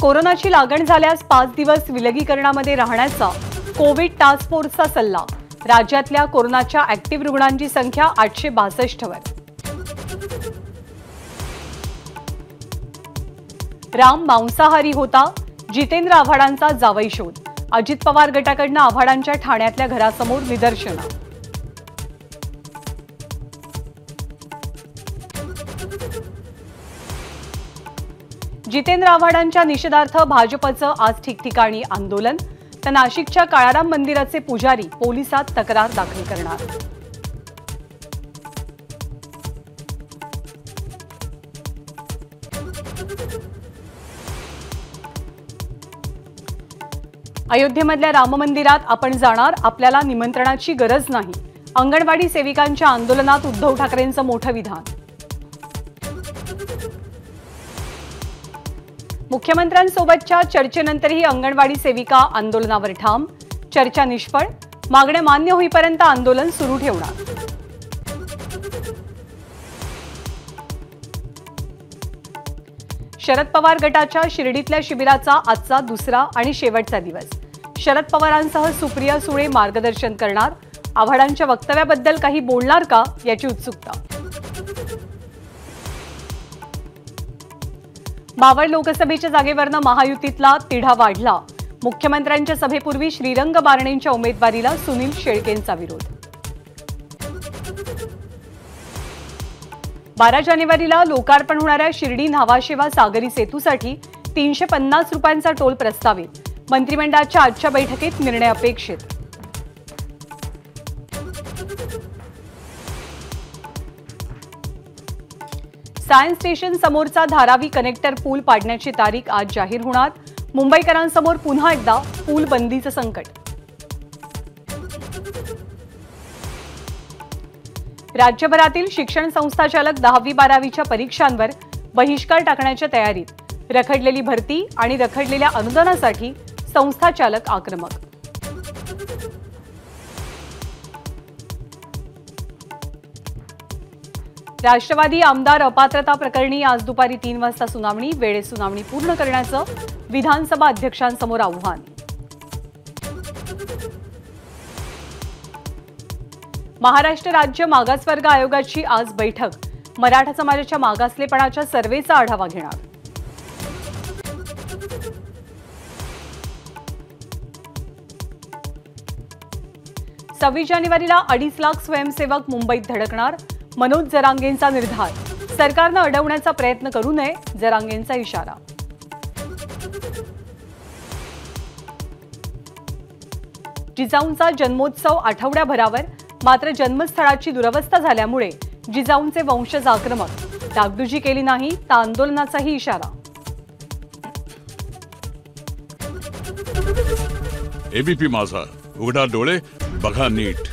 कोरोनाची लागण झाल्यास 5 दिवस विलगीकरणामध्ये राहण्याचा कोविड टास्क फोर्सचा सल्ला। राज्यातल्या कोरोनाच्या ऍक्टिव्ह रुग्णांची संख्या 862 वर। राम मांसाहारी होता, जितेंद्र आव्हाडांचा जावई शोध। अजित पवार गटाकडून आव्हाडांच्या ठाण्यातल्या घरासमोर निदर्शनं। जितेंद्र आव्हाडांच्या निषेधार्थ भाजपचं आज ठिकठिकाणी आंदोलन। तर नाशिकच्या काळाराम मंदिराचे पुजारी पोलिसात तक्रार दाखल करणार। अयोध्येमधल्या राम मंदिरात आपण जाणार, आपल्याला निमंत्रणाची गरज नाही। अंगणवाडी सेविकांच्या आंदोलनात उद्धव ठाकरेंचं मोठं विधान। मुख्यमंत्र्यांसोबतच्या चर्चेनंतरही अंगणवाडी सेविका आंदोलनावर ठाम। चर्चा निष्फळ, मागण्या मान्य होईपर्यंत आंदोलन सुरू ठेवणार। शरद पवार गटाच्या शिर्डीतल्या शिबिराचा आजचा दुसरा आणि शेवटचा दिवस। शरद पवारांसह सुप्रिया सुळे मार्गदर्शन करणार। आव्हाडांच्या वक्तव्याबद्दल काही बोलणार का याची उत्सुकता। मावळ लोकसभेच्या जागेवरनं महायुतीतला तिढा वाढला। मुख्यमंत्र्यांच्या सभेपूर्वी श्रीरंग बारणेंच्या उमेदवारीला सुनील शेळकेंचा विरोध। 12 जानेवारीला लोकार्पण होणाऱ्या शिर्डी न्हावाशेवा सागरी सेतूसाठी 350 रुपयांचा टोल प्रस्तावित। मंत्रिमंडळाच्या आजच्या बैठकीत निर्णय अपेक्षित। सायन्स स्टेशन समोरचा धारावी कनेक्टर पूल पाडण्याची तारीख आज जाहीर होणार। मुंबईकरांसमोर पुन्हा एकदा पूल बंदीचं संकट। राज्यभरातील शिक्षण संस्थाचालक 10वी-12वीच्या परीक्षांवर बहिष्कार टाकण्याच्या तयारीत। रखडलेली भरती आणि रखडलेल्या अनुदानासाठी संस्थाचालक आक्रमक। राष्ट्रवादी आमदार अपात्रता प्रकरणी आज दुपारी 3 वाजता सुनावणी। वेळेत सुनावणी पूर्ण करण्याचं विधानसभा अध्यक्षांसमोर आव्हान। महाराष्ट्र राज्य मागासवर्ग आयोगाची आज बैठक। मराठा समाजाच्या मागासलेपणाच्या सर्व्हेचा आढावा घेणार। 26 जानेवारीला 2.5 लाख स्वयंसेवक मुंबईत धडकणार। मनोज जरांगेंचा निर्धार। सरकारनं अडवण्याचा प्रयत्न करू नये, जरांगेंचा इशारा। जिजाऊंचा जन्मोत्सव आठवड्याभरावर, मात्र जन्मस्थळाची दुरवस्था झाल्यामुळे जिजाऊंचे वंशज आक्रमक। डागडुजी केली नाही तर आंदोलनाचाही इशारा। एबीपी माझा, उघडा डोळे बघा नीट।